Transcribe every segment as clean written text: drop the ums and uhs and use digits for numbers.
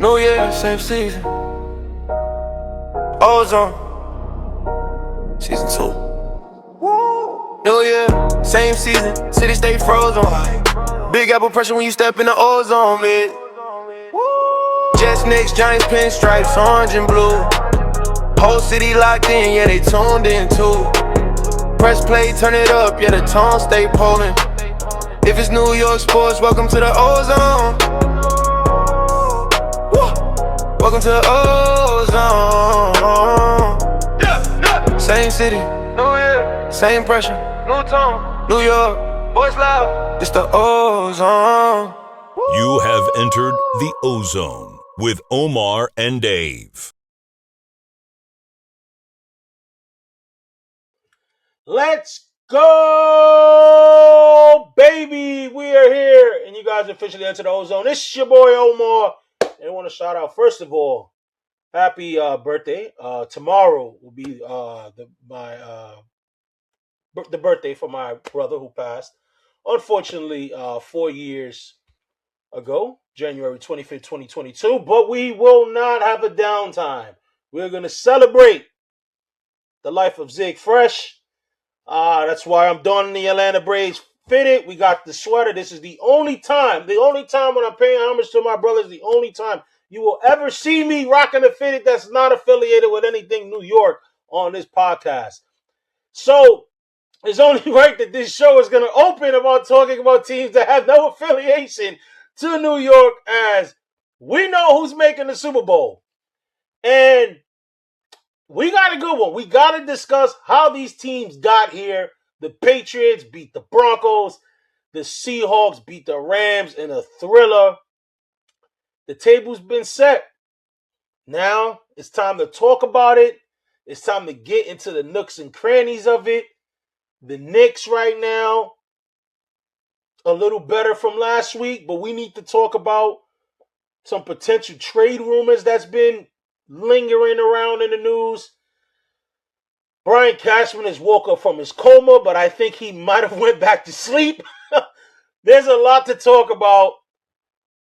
New year, same season. Ozone, season 2. New year, same season. City stay frozen. Big apple pressure when you step in the ozone, man. Jets, Knicks, Giants, pinstripes, orange and blue. Whole city locked in, yeah, they tuned in too. Press play, turn it up, yeah, the tone stay polling. If it's New York sports, welcome to the ozone. Welcome to the ozone. Same city, New Year, same pressure, new tone. New York, boys loud, it's the ozone. You have entered the ozone with Omar and Dave. Let's go, baby. We are here, and you guys officially entered the ozone. This is your boy Omar. And I want to shout out, first of all, happy birthday. Tomorrow will be the birthday for my brother who passed, unfortunately, 4 years ago, January 25th, 2022. But we will not have a downtime. We're going to celebrate the life of Zig Fresh. That's why I'm donning the Atlanta Braves fitted. We got the sweater. This is the only time when I'm paying homage to my brothers, the only time you will ever see me rocking a fitted that's not affiliated with anything New York on this podcast. So it's only right that this show is going to open about talking about teams that have no affiliation to New York, as we know who's making the Super Bowl. And we got a good one. We got to discuss how these teams got here. The Patriots beat the Broncos. The Seahawks beat the Rams in a thriller. The table's been set. Now it's time to talk about it. It's time to get into the nooks and crannies of it. The Knicks right now, a little better from last week, but we need to talk about some potential trade rumors that's been lingering around in the news. Brian Cashman has woke up from his coma, but I think he might have went back to sleep. There's a lot to talk about,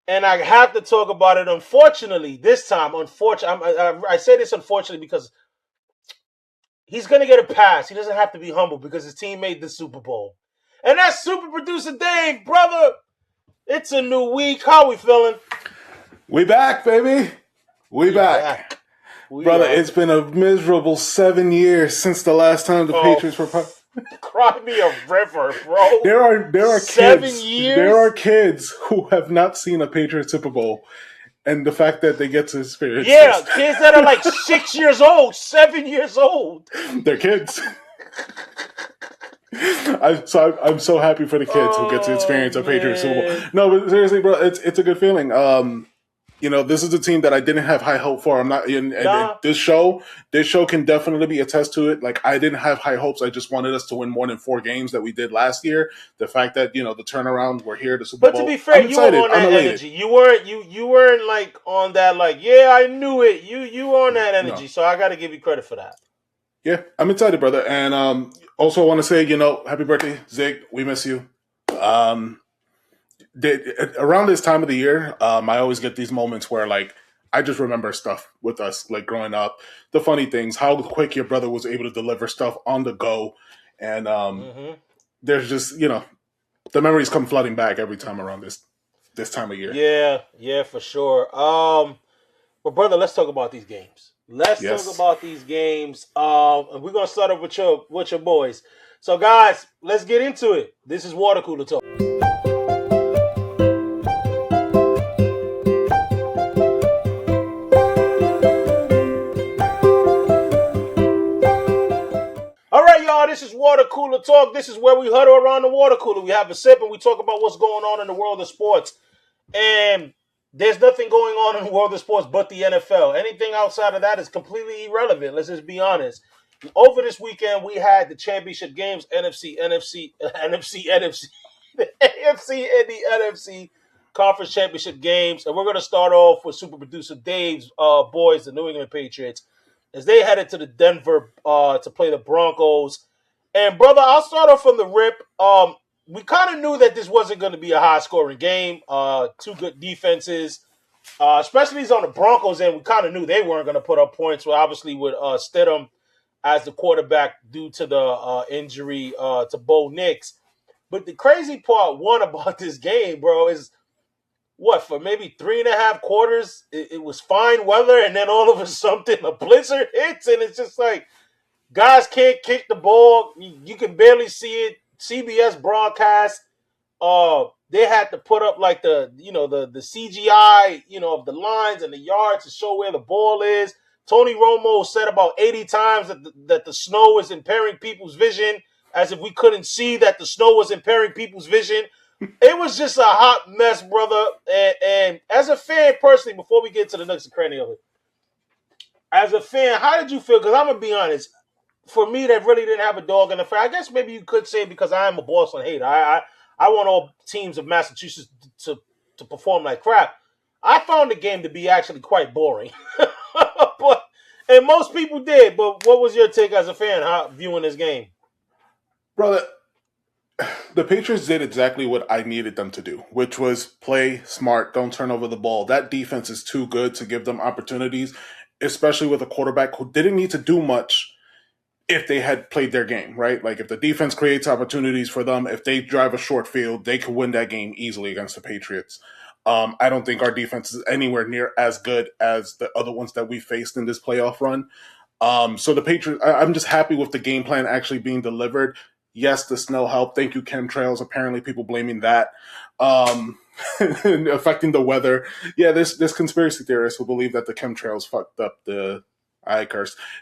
and I have to talk about it. Unfortunately, this time, I say this unfortunately because he's going to get a pass. He doesn't have to be humble because his team made the Super Bowl. And that's Super Producer Dave, brother. It's a new week. How we feeling? We back, baby. We back. Brother, it's been a miserable 7 years since the last time the Patriots were Cry me a river, bro. There are 7 kids. years? There are kids who have not seen a Patriots Super Bowl, and the fact that they get to experience this. Kids that are like 6 years old, 7 years old. They're kids. I'm so happy for the kids who get to experience a Patriots Super Bowl. No, but seriously, bro, it's a good feeling. This is a team that I didn't have high hope for. I'm not in this show can definitely be attest to it. Like, I didn't have high hopes. I just wanted us to win more than 4 games that we did last year. The fact that, the turnaround, we're here, the Super Bowl. But to be fair, you were on that energy. You weren't like on that, like, yeah, I knew it. You were on that energy, so I got to give you credit for that. Yeah, I'm excited, brother. And also I want to say, happy birthday, Zig. We miss you. Around this time of the year, I always get these moments where, like, I just remember stuff with us, like, growing up, the funny things, how quick your brother was able to deliver stuff on the go, and there's just, the memories come flooding back every time around this time of year. Yeah, for sure. Well, brother, let's talk about these games. Talk about these games. And we're gonna start off with your boys. So, guys, let's get into it. This is Water Cooler Talk. This is Water Cooler Talk. This is where we huddle around the water cooler. We have a sip and we talk about what's going on in the world of sports. And there's nothing going on in the world of sports but the NFL. Anything outside of that is completely irrelevant. Let's just be honest. Over this weekend, we had the championship games, the AFC and the NFC conference championship games. And we're going to start off with Super Producer Dave's boys, the New England Patriots, as they headed to the Denver to play the Broncos. And, brother, I'll start off from the rip. We kind of knew that this wasn't going to be a high-scoring game. Two good defenses. especially on the Broncos end. We kind of knew they weren't going to put up points. Well, obviously with Stidham as the quarterback due to the injury to Bo Nix. But the crazy part, one, about this game, bro, is for maybe 3.5 quarters, it was fine weather, and then all of a sudden a blizzard hits, and it's just like guys can't kick the ball. You can barely see it. CBS broadcast, they had to put up like the CGI, of the lines and the yards to show where the ball is. Tony Romo said about 80 times that the snow is impairing people's vision, as if we couldn't see that the snow was impairing people's vision. It was just a hot mess, brother. And as a fan, personally, before we get to the next cranny of it, as a fan, how did you feel? Because I'm going to be honest. For me, that really didn't have a dog in the fight. I guess maybe you could say because I am a Boston hater. I want all teams of Massachusetts to perform like crap. I found the game to be actually quite boring. And most people did. But what was your take as a fan viewing this game? Brother, the Patriots did exactly what I needed them to do, which was play smart, don't turn over the ball. That defense is too good to give them opportunities, especially with a quarterback who didn't need to do much if they had played their game, right? Like if the defense creates opportunities for them, if they drive a short field, they could win that game easily against the Patriots. I don't think our defense is anywhere near as good as the other ones that we faced in this playoff run. So the Patriots, I'm just happy with the game plan actually being delivered. Yes, the snow helped. Thank you, chemtrails. Apparently, people blaming that, affecting the weather. Yeah, there's conspiracy theorists who believe that the chemtrails fucked up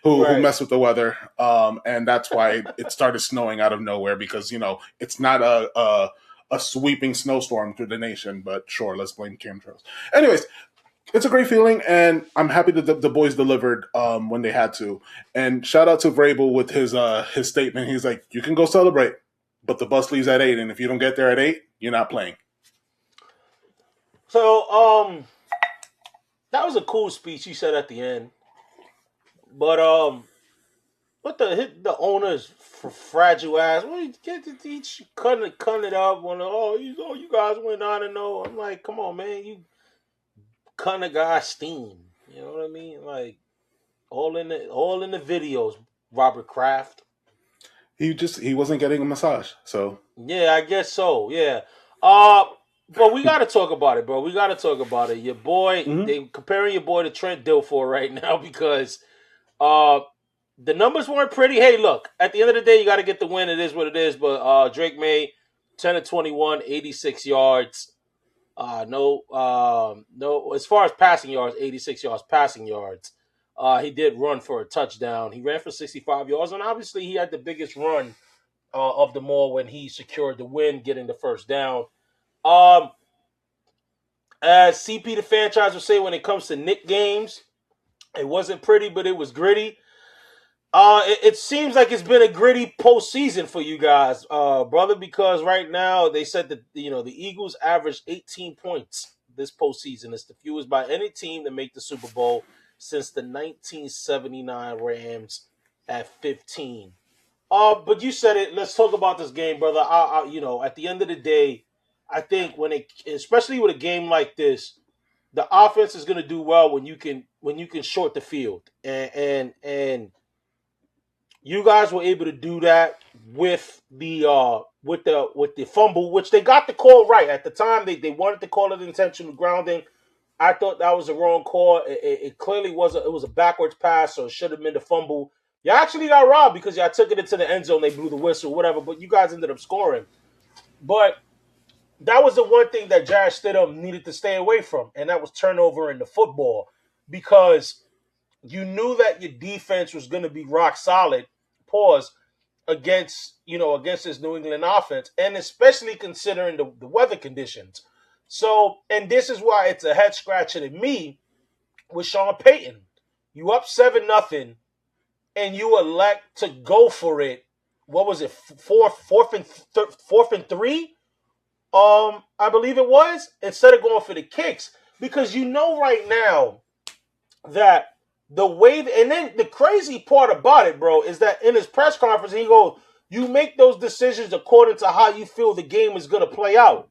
who mess with the weather, and that's why it started snowing out of nowhere because it's not a sweeping snowstorm through the nation. But sure, let's blame chemtrails. Anyways. It's a great feeling, and I'm happy that the boys delivered when they had to. And shout out to Vrabel with his statement. He's like, you can go celebrate, but the bus leaves at 8, and if you don't get there at 8, you're not playing. So, that was a cool speech he said at the end. But what the owner's fragile ass? Well, he cutting it up when you guys went 9-0. I'm like, come on, man, you cutting a guy's steam. You know what I mean? Like all in the videos, Robert Kraft. He wasn't getting a massage, so yeah, I guess so. Yeah. But we got to talk about it, bro. We got to talk about it. Your boy, they comparing your boy to Trent Dilfer right now because the numbers weren't pretty. Hey, look, at the end of the day, you got to get the win. It is what it is. But Drake May, 10 of 21, 86 yards. No. As far as passing yards, 86 yards passing yards. He did run for a touchdown. He ran for 65 yards, and obviously he had the biggest run of them all when he secured the win, getting the first down. As CP the franchise would say, when it comes to Knicks games, it wasn't pretty, but it was gritty. It seems like it's been a gritty postseason for you guys, brother, because right now they said that the Eagles averaged 18 points this postseason. It's the fewest by any team to make the Super Bowl since the 1979 Rams at 15. But you said it. Let's talk about this game, brother. At the end of the day, I think especially with a game like this, the offense is going to do well when you can short the field, and you guys were able to do that with the fumble, which they got the call right at the time. They wanted to call it intentional grounding. I thought that was the wrong call. It clearly was a backwards pass, so it should have been the fumble. You actually got robbed because y'all took it into the end zone. They blew the whistle, whatever. But you guys ended up scoring. But that was the one thing that Jarrett Stidham needed to stay away from, and that was turnover in the football, because you knew that your defense was going to be rock solid. Against this New England offense, and especially considering the weather conditions. So, and this is why it's a head scratcher to me with Sean Payton. You up 7-0, and you elect to go for it. What was it? Fourth and 3? I believe it was, instead of going for the kicks, because right now that the way, and then the crazy part about it, bro, is that in his press conference, he goes, you make those decisions according to how you feel the game is going to play out.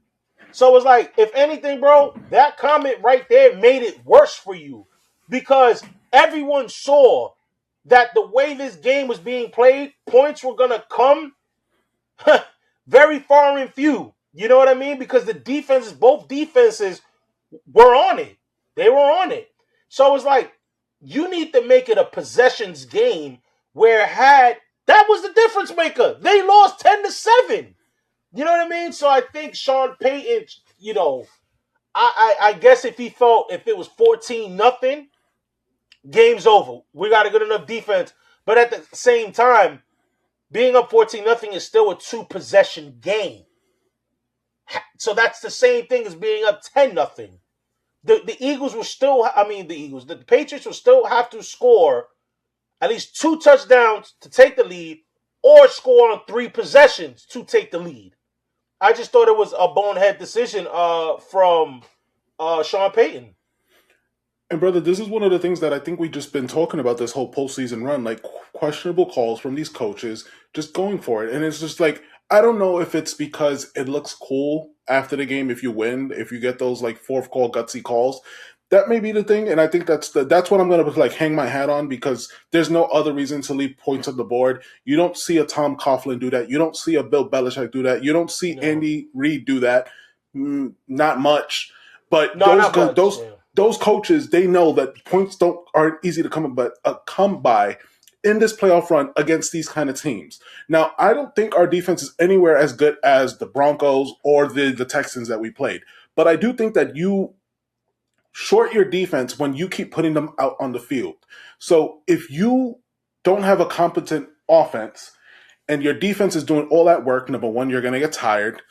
So it's like, if anything, bro, that comment right there made it worse for you because everyone saw that the way this game was being played, points were going to come very far and few. You know what I mean? Because the defenses, both defenses were on it. They were on it. So it's like, you need to make it a possessions game where that was the difference maker. They lost 10-7. You know what I mean? So I think Sean Payton, I guess if it was 14-0, game's over. We got a good enough defense. But at the same time, being up 14-0 is still a 2-possession game. So that's the same thing as being up 10-0. The Eagles will still, the Patriots will still have to score at least 2 touchdowns to take the lead or score on 3 possessions to take the lead. I just thought it was a bonehead decision from Sean Payton. And brother, this is one of the things that I think we've just been talking about this whole postseason run, like questionable calls from these coaches just going for it. And it's just like, I don't know if it's because it looks cool after the game if you win, if you get those like fourth call gutsy calls. That may be the thing, and I think that's what I'm going to like hang my hat on because there's no other reason to leave points on the board. You don't see a Tom Coughlin do that. You don't see a Bill Belichick do that. You don't see Andy Reid do that. Not much. But those coaches, they know that points aren't easy to come by in this playoff run against these kind of teams. Now, I don't think our defense is anywhere as good as the Broncos or the Texans that we played. But I do think that you short your defense when you keep putting them out on the field. So if you don't have a competent offense and your defense is doing all that work, number one, you're going to get tired.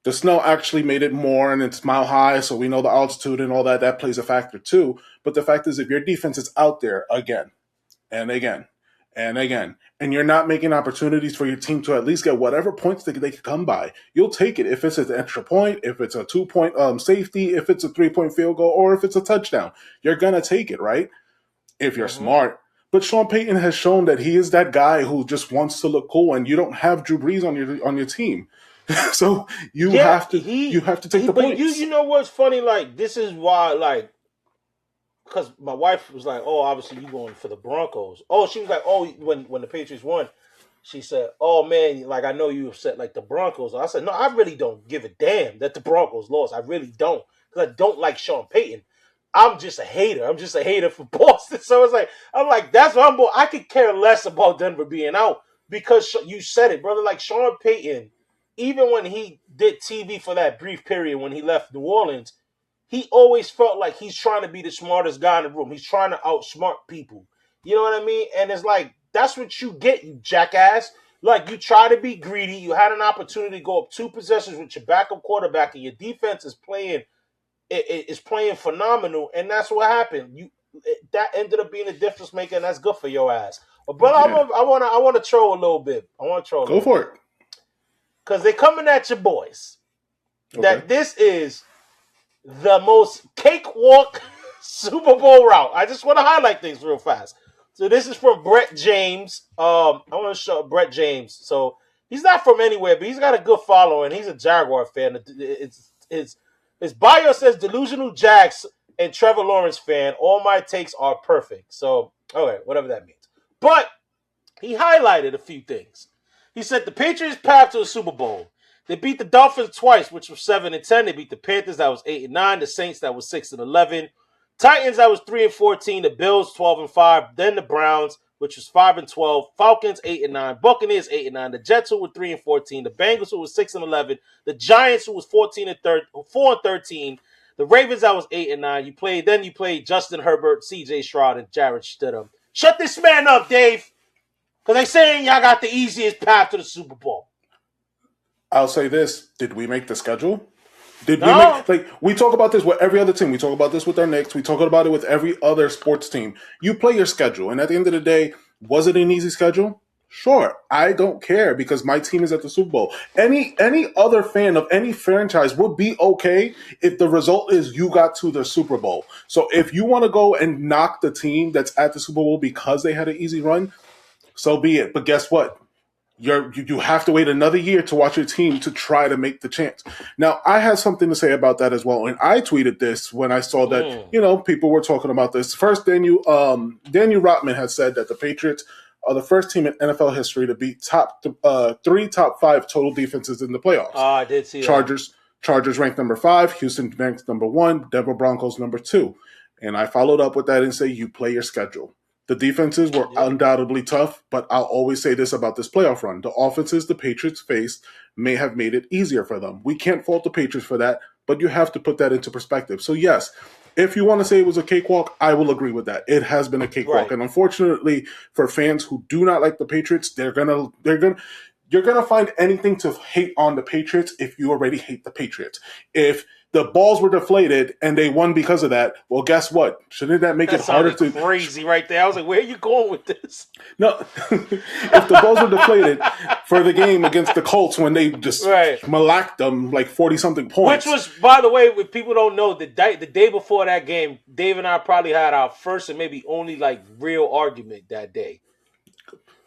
The snow actually made it more, and it's mile high, so we know the altitude and all that plays a factor too. But the fact is, if your defense is out there again and again and again, and you're not making opportunities for your team to at least get whatever points they can come by, you'll take it. If it's an extra point, if it's a 2-point safety, if it's a 3-point field goal, or if it's a touchdown, you're going to take it, right? If you're smart. But Sean Payton has shown that he is that guy who just wants to look cool, and you don't have Drew Brees on your team. So you have to take the points. You know what's funny? Like, this is why, like, because my wife was like, "Oh, obviously you going for the Broncos." Oh, she was like, "Oh, when the Patriots won," she said, "Oh man, like I know you upset like the Broncos." I said, "No, I really don't give a damn that the Broncos lost. I really don't, because I don't like Sean Payton. I'm just a hater. I'm just a hater for Boston." So it's like, I'm like, that's what I could care less about Denver being out because you said it, brother. Like Sean Payton, even when he did TV for that brief period when he left New Orleans, he always felt like he's trying to be the smartest guy in the room. He's trying to outsmart people. You know what I mean? And it's like, that's what you get, you jackass. Like, you try to be greedy. You had an opportunity to go up 2 possessions with your backup quarterback, and your defense is playing phenomenal, and that's what happened. That ended up being a difference maker, and that's good for your ass. But brother, yeah. I want to troll a little bit. Go for it. Because they're coming at your boys. Okay. That this is the most cakewalk Super Bowl route. I just want to highlight things real fast. So this is from Brett James. I want to show Brett James. So he's not from anywhere, but he's got a good following. He's a Jaguar fan. His bio says delusional Jags and Trevor Lawrence fan. All my takes are perfect. So, okay, whatever that means. But he highlighted a few things. He said the Patriots' path to the Super Bowl. They beat the Dolphins twice, which was 7-10. They beat the Panthers, that was 8-9. The Saints, that was 6-11. Titans, that was 3-14. The Bills, 12-5. Then the Browns, which was 5-12. Falcons, 8-9. Buccaneers, 8-9. The Jets, who were 3-14. The Bengals, who was 6-11. The Giants, who was 4-13. The Ravens, that was 8-9. You played Justin Herbert, C.J. Stroud, and Jarrett Stidham. Shut this man up, Dave. Because they saying y'all got the easiest path to the Super Bowl. I'll say this. Did we make the schedule? We talk about this with every other team. We talk about this with our Knicks. We talk about it with every other sports team. You play your schedule. And at the end of the day, was it an easy schedule? Sure. I don't care because my team is at the Super Bowl. Any other fan of any franchise would be okay if the result is you got to the Super Bowl. So if you want to go and knock the team that's at the Super Bowl because they had an easy run, so be it. But guess what? You have to wait another year to watch your team to try to make the chance. Now, I had something to say about that as well, and I tweeted this when I saw that people were talking about this. First, Daniel Rotman had said that the Patriots are the first team in NFL history to beat top 5 total defenses in the playoffs. I did see Chargers ranked number 5, Houston ranked number 1, Denver Broncos number 2, and I followed up with that and say you play your schedule. The defenses were undoubtedly tough, but I'll always say this about this playoff run. The offenses the Patriots faced may have made it easier for them. We can't fault the Patriots for that, but you have to put that into perspective. So, yes, if you want to say it was a cakewalk, I will agree with that. It has been a cakewalk. Right. And unfortunately, for fans who do not like the Patriots, you're gonna find anything to hate on the Patriots if you already hate the Patriots. If the balls were deflated and they won because of that, well, guess what? Shouldn't that make it harder to... crazy right there. I was like, where are you going with this? No. If the balls were deflated for the game against the Colts when they just malacked them like 40-something points. Which was, by the way, if people don't know, the day before that game, Dave and I probably had our first and maybe only like real argument that day.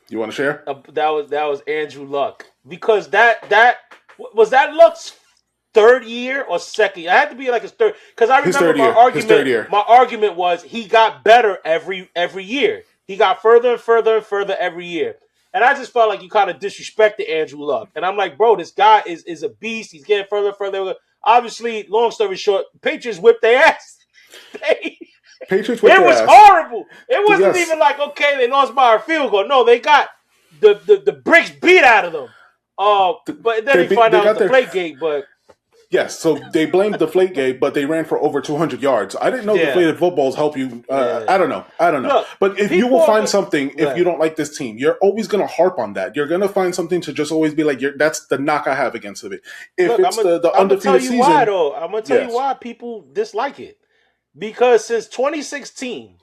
You want to share? That was Andrew Luck. Because that was Luck's third year or second year? I had to be like his third, because I remember my argument was he got better every year. He got further and further and further every year. And I just felt like you kind of disrespected Andrew Luck. And I'm like, bro, this guy is a beast. He's getting further and further. Obviously, long story short, Patriots whipped their ass. Patriots whipped their ass. It was horrible. It wasn't even like, okay, they lost by a field goal. No, they got the bricks beat out of them. But then they find out it was the Deflategate, but... Yes, so they blamed Deflategate, but they ran for over 200 yards. I didn't know deflated footballs help you. I don't know. Look, but if you will find something, if you don't like this team, you're always going to harp on that. You're going to find something to just always be like, that's the knock I have against it. If it's the undefeated season. I'm going to tell you why people dislike it. Because since 2016,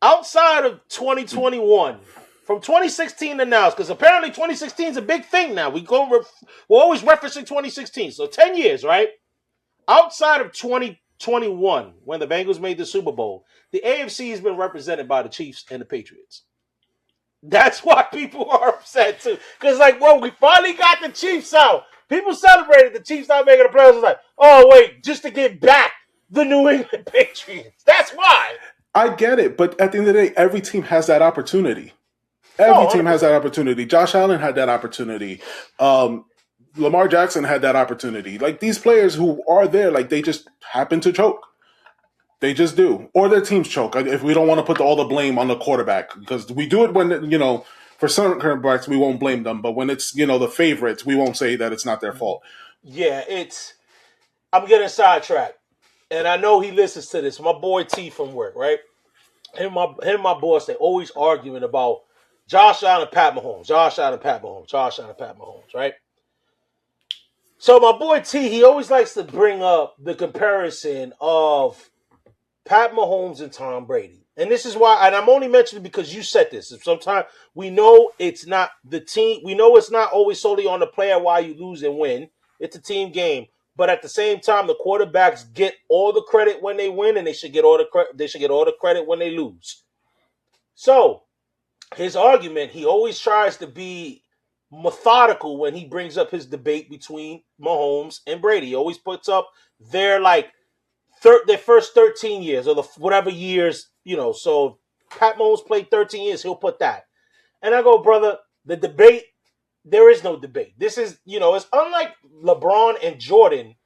outside of 2021... From 2016 to now, because apparently 2016 is a big thing now. We're always referencing 2016. So 10 years, right? Outside of 2021, when the Bengals made the Super Bowl, the AFC has been represented by the Chiefs and the Patriots. That's why people are upset too. Because we finally got the Chiefs out. People celebrated the Chiefs not making the playoffs. It's like, oh wait, just to get back the New England Patriots. That's why. I get it, but at the end of the day, every team has that opportunity. Every team has that opportunity. Josh Allen had that opportunity. Lamar Jackson had that opportunity. Like, these players who are there, like, they just happen to choke. They just do. Or their teams choke. If we don't want to put all the blame on the quarterback. Because we do it when, for certain quarterbacks, we won't blame them. But when it's, the favorites, we won't say that it's not their fault. Yeah, I'm getting sidetracked. And I know he listens to this. My boy T from work, right? Him and my boss, they always arguing about Josh Allen, Pat Mahomes, right? So my boy T, he always likes to bring up the comparison of Pat Mahomes and Tom Brady. And this is why, and I'm only mentioning it because you said this. Sometimes we know it's not the team. We know it's not always solely on the player why you lose and win. It's a team game. But at the same time, the quarterbacks get all the credit when they win, and they should get all the credit when they lose. So, his argument, he always tries to be methodical when he brings up his debate between Mahomes and Brady. He always puts up their first 13 years or whatever years, So Pat Mahomes played 13 years, he'll put that. And I go, brother, the debate, there is no debate. This is, it's unlike LeBron and Jordan,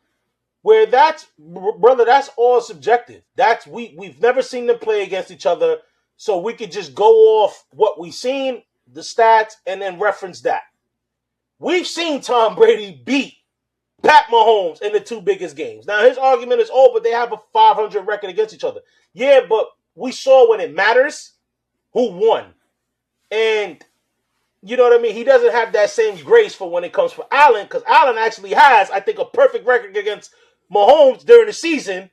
where that's all subjective. We've never seen them play against each other. So we could just go off what we've seen, the stats, and then reference that. We've seen Tom Brady beat Pat Mahomes in the two biggest games. Now, his argument is, but they have a 500 record against each other. Yeah, but we saw when it matters who won. And, you know what I mean? He doesn't have that same grace for when it comes for Allen, because Allen actually has, I think, a perfect record against Mahomes during the season,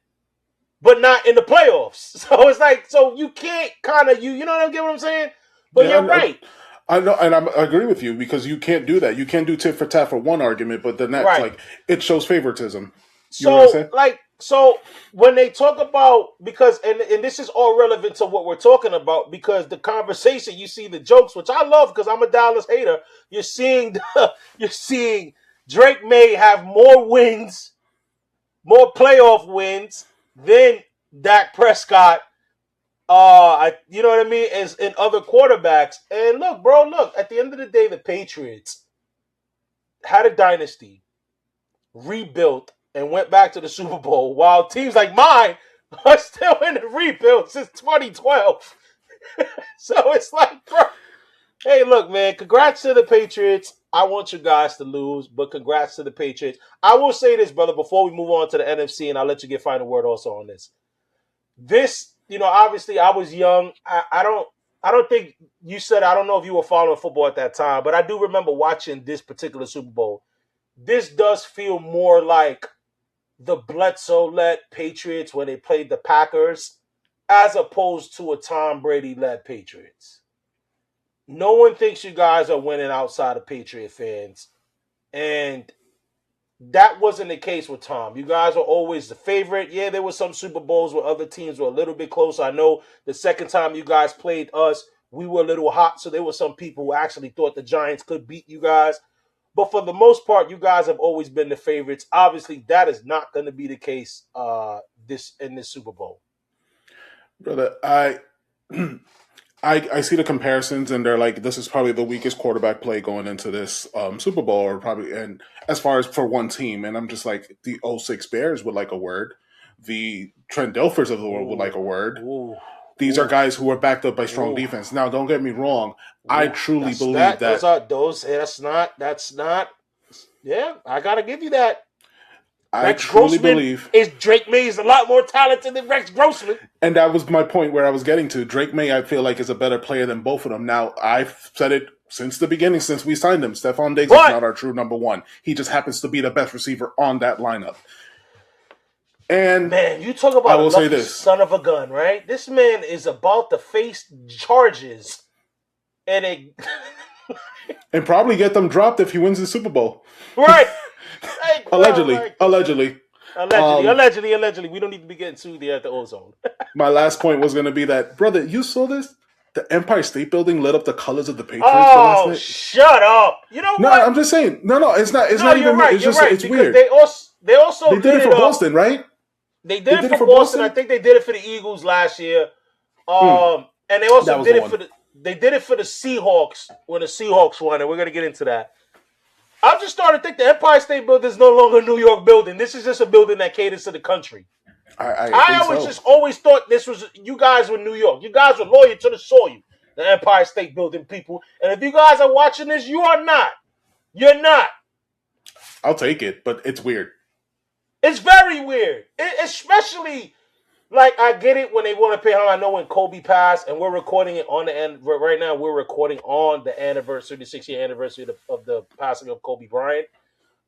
but not in the playoffs. So it's like, so you can't you know what I'm saying? But you're right. I know, and I agree with you, because you can't do that. You can't do tit for tat for one argument, but the next, it shows favoritism. You know what I'm saying? So when they talk about, because and this is all relevant to what we're talking about, because the conversation, you see the jokes, which I love because I'm a Dallas hater. You're seeing you're seeing Drake May have more wins, more playoff wins than Dak Prescott. You know what I mean, as in other quarterbacks. And look, bro, at the end of the day, the Patriots had a dynasty, rebuilt, and went back to the Super Bowl, while teams like mine are still in the rebuild since 2012. So it's like, bro, hey, look, man, congrats to the Patriots. I want you guys to lose, but congrats to the Patriots. I will say this, brother, before we move on to the NFC, and I'll let you get final word also on this. This, obviously I was young. I don't think you said, I don't know if you were following football at that time, but I do remember watching this particular Super Bowl. This does feel more like the Bledsoe-led Patriots when they played the Packers, as opposed to a Tom Brady-led Patriots. No one thinks you guys are winning outside of Patriot fans. And that wasn't the case with Tom. You guys were always the favorite. Yeah, there were some Super Bowls where other teams were a little bit closer. I know the second time you guys played us, we were a little hot, so there were some people who actually thought the Giants could beat you guys. But for the most part, you guys have always been the favorites. Obviously, that is not going to be the case this Super Bowl. Brother, I see the comparisons, and they're like, this is probably the weakest quarterback play going into this Super Bowl, or probably, and as far as for one team, and I'm just like, the 06 Bears would like a word, the Trent Dilfers of the world would like a word. These are guys who are backed up by strong defense. Now, don't get me wrong, I truly believe that. That's not. Yeah, I gotta give you that. I truly believe Drake May is a lot more talented than Rex Grossman. And that was my point where I was getting to. Drake May, I feel like, is a better player than both of them. Now, I've said it since the beginning, since we signed him. Stephon Diggs is not our true number one. He just happens to be the best receiver on that lineup. And man, you talk about a lucky son of a gun, right? This man is about to face charges and probably get them dropped if he wins the Super Bowl. Right. Allegedly. Allegedly. We don't need to be getting sued here at the Ozone. My last point was going to be that, brother, you saw this? The Empire State Building lit up the colors of the Patriots for last night. Shut up! You know what? No, I'm just saying. No, it's not. It's not even. Right, it's just. Right, it's weird. They also did it for Boston, right? They did it for Boston. I think they did it for the Eagles last year. And they also did it for the. They did it for the Seahawks when the Seahawks won, and we're gonna get into that. I'm just starting to think the Empire State Building is no longer a New York building. This is just a building that caters to the country. I always thought this was, you guys were New York. You guys were loyal to the soil, the Empire State Building people. And if you guys are watching this, you are not. You're not. I'll take it, but it's weird. It's very weird. Especially, like, I get it when they want to pay how I know when Kobe passed, and we're recording it on the end. Right now, we're recording on the anniversary, the 6-year anniversary of the passing of Kobe Bryant.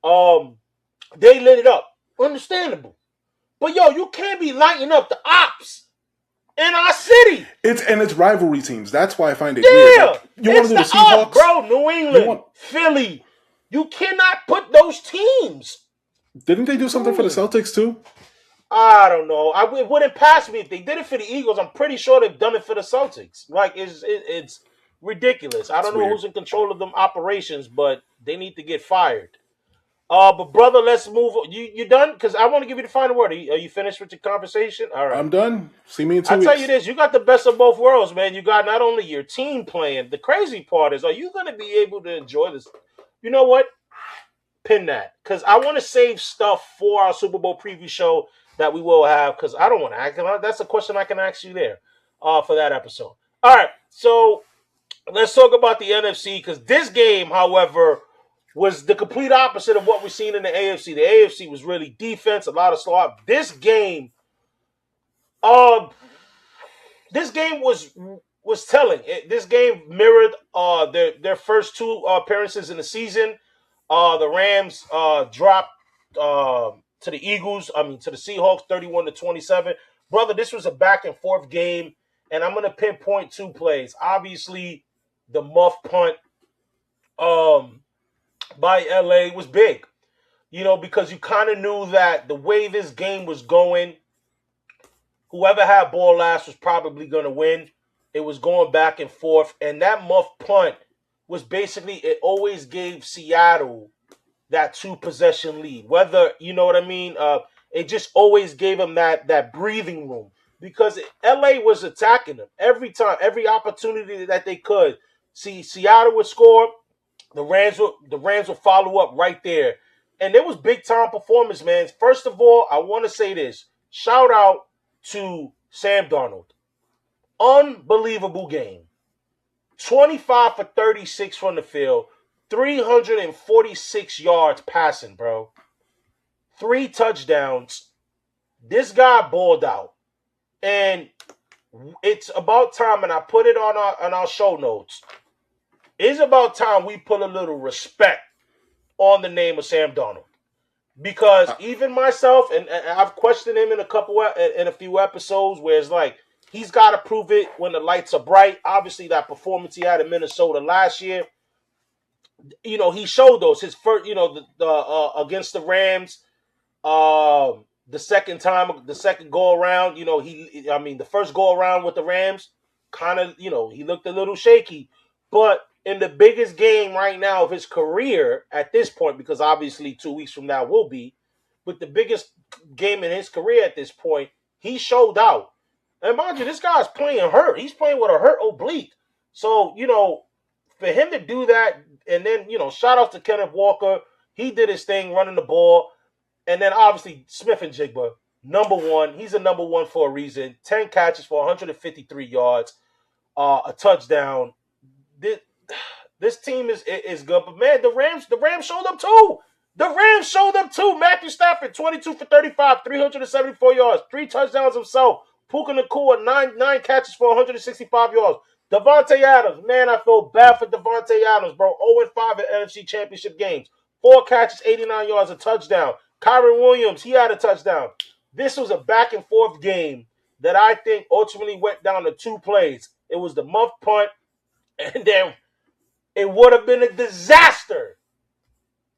They lit it up. Understandable. But, yo, you can't be lighting up the ops in our city. It's rivalry teams. That's why I find it weird. Like, you want to do the Seahawks? Bro, New England, Philly. You cannot put those teams. Didn't they do something for the Celtics, too? I don't know. It wouldn't pass me if they did it for the Eagles. I'm pretty sure they've done it for the Celtics. Like, it's ridiculous. I don't know who's in control of them operations, but they need to get fired. But brother, let's move on. You done? Because I want to give you the final word. Are you finished with your conversation? All right. I'm done. See me in 2 weeks. I'll tell you this. You got the best of both worlds, man. You got not only your team playing. The crazy part is, are you going to be able to enjoy this? You know what? Pin that. Because I want to save stuff for our Super Bowl preview show that we will have. Because I don't want to act. That's a question I can ask you there for that episode. All right. So let's talk about the NFC. Because this game, however, was the complete opposite of what we've seen in the AFC. The AFC was really defense, a lot of slow up. This game was telling. This game mirrored their first two appearances in the season. The Rams dropped to the Seahawks, 31-27. Brother, this was a back and forth game, and I'm gonna pinpoint two plays. Obviously, the muff punt by LA was big. because you kind of knew that the way this game was going, whoever had ball last was probably going to win. It was going back and forth. And that muff punt was basically, it always gave Seattle that 2-possession lead. Whether, you know what I mean? It just always gave them that breathing room. Because LA was attacking them every time, every opportunity that they could. See, Seattle would score. The Rams would follow up right there. And there was big time performance, man. First of all, I want to say this. Shout out to Sam Darnold. Unbelievable game. 25 for 36 from the field. 346 yards passing, bro. 3 touchdowns. This guy balled out. And it's about time, and I put it on our show notes. It's about time we put a little respect on the name of Sam Darnold. Because even myself, and I've questioned him in a few episodes where it's like, he's got to prove it when the lights are bright. Obviously, that performance he had in Minnesota last year, he showed those. His first, against the Rams, the second go around, the first go around with the Rams, kind of, he looked a little shaky. But in the biggest game right now of his career at this point, because obviously 2 weeks from now will be, but the biggest game in his career at this point, he showed out. And mind you, this guy's playing hurt. He's playing with a hurt oblique. So, for him to do that, and then, shout out to Kenneth Walker. He did his thing running the ball. And then, obviously, Smith-Njigba, number one. He's a number one for a reason. 10 catches for 153 yards, a touchdown. This team is good. But, man, the Rams showed up, too. Matthew Stafford, 22 for 35, 374 yards, 3 touchdowns himself. Puka Nacua, 9 catches for 165 yards. Devontae Adams, man, I feel bad for Devontae Adams, bro. 0-5 at NFC Championship games. 4 catches, 89 yards, a touchdown. Kyron Williams, he had a touchdown. This was a back-and-forth game that I think ultimately went down to 2 plays. It was the muff punt, and then it would have been a disaster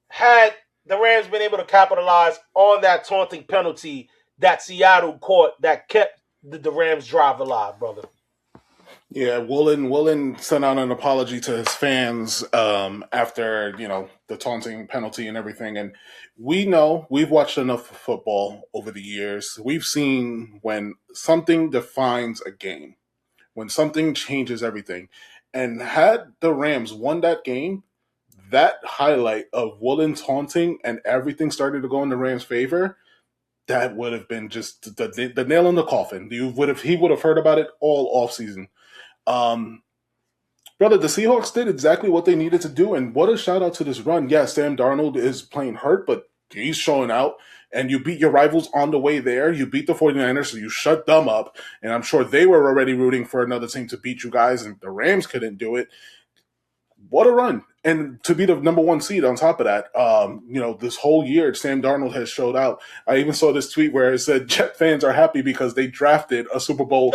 had the Rams been able to capitalize on that taunting penalty that Seattle caught that kept the Rams drive alive, brother. Yeah, Woolen sent out an apology to his fans after, the taunting penalty and everything. And we've watched enough football over the years. We've seen when something defines a game, when something changes everything. And had the Rams won that game, that highlight of Woolen taunting and everything started to go in the Rams' favor, that would have been just the nail in the coffin. He would have heard about it all offseason. Brother, the Seahawks did exactly what they needed to do, and what a shout out to this run. Yeah, Sam Darnold is playing hurt, but he's showing out, and you beat your rivals on the way there. You beat the 49ers, so you shut them up, and I'm sure they were already rooting for another team to beat you guys, and the Rams couldn't do it. What a run. And to be the number 1 seed on top of that, this whole year, Sam Darnold has showed out. I even saw this tweet where it said Jet fans are happy because they drafted a Super Bowl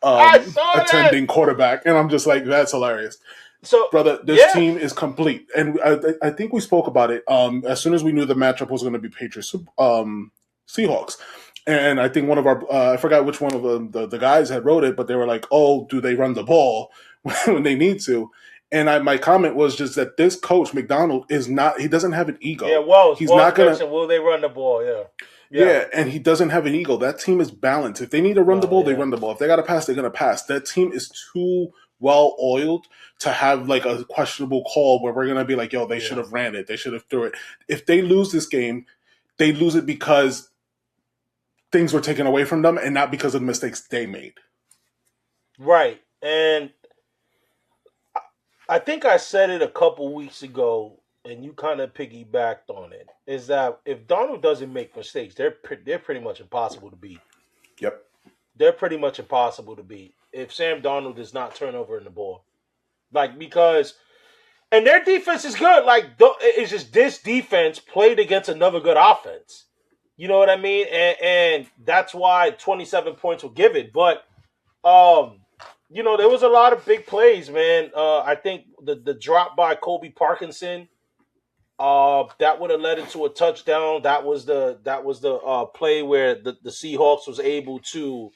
attending quarterback. And I'm just like, that's hilarious. So, brother, this team is complete. And I think we spoke about it as soon as we knew the matchup was going to be Patriots Seahawks. And I think one of our, I forgot which one of the guys had wrote it, but they were like, oh, do they run the ball when they need to? And my comment was just that this coach, McDonald, he doesn't have an ego. Yeah, he's not going to. Will they run the ball? Yeah, and he doesn't have an ego. That team is balanced. If they need to run the ball, they run the ball. If they got to pass, they're going to pass. That team is too well-oiled to have like a questionable call where we're going to be like, yo, they should have ran it. They should have threw it. If they lose this game, they lose it because things were taken away from them and not because of the mistakes they made. Right. And I think I said it a couple weeks ago, and you kind of piggybacked on it, is that if Darnold doesn't make mistakes, they're pretty much impossible to beat. Yep. They're pretty much impossible to beat if Sam Darnold does not turn over in the ball. Because their defense is good. It's just this defense played against another good offense. You know what I mean? And that's why 27 points were given. But, there was a lot of big plays, man. I think the drop by Kobe Parkinson That would have led into a touchdown. That was the play where the Seahawks was able to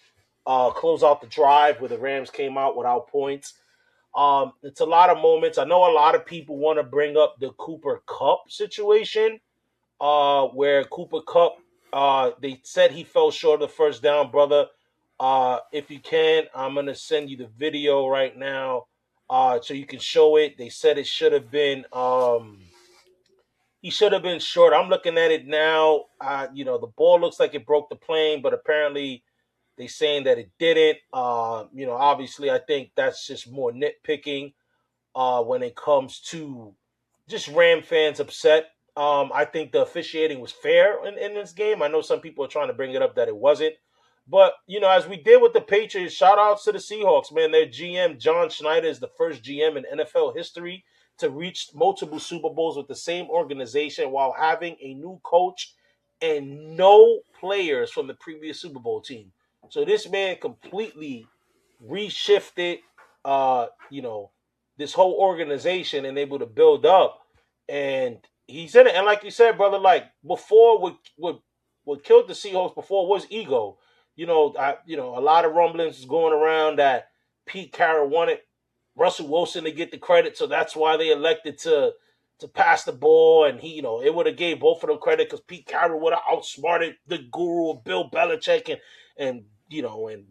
close out the drive where the Rams came out without points. It's a lot of moments. I know a lot of people want to bring up the Cooper Kupp situation, where Cooper Kupp, they said he fell short of the first down, brother. If you can, I'm gonna send you the video right now, so you can show it. They said it should have been, he should have been short. I'm looking at it now. The ball looks like it broke the plane, but apparently they saying that it didn't. Obviously, I think that's just more nitpicking when it comes to just Ram fans upset. I think the officiating was fair in this game. I know some people are trying to bring it up that it wasn't. But, as we did with the Patriots, shout outs to the Seahawks, man. Their GM, John Schneider, is the first GM in NFL history to reach multiple Super Bowls with the same organization while having a new coach and no players from the previous Super Bowl team. So this man completely reshifted, this whole organization and able to build up. And he said it. And like you said, brother, like before, what killed the Seahawks before was ego. A lot of rumblings is going around that Pete Carroll wanted Russell Wilson to get the credit, so that's why they elected to pass the ball. And it would have gave both of them credit because Pete Carroll would have outsmarted the guru of Bill Belichick, and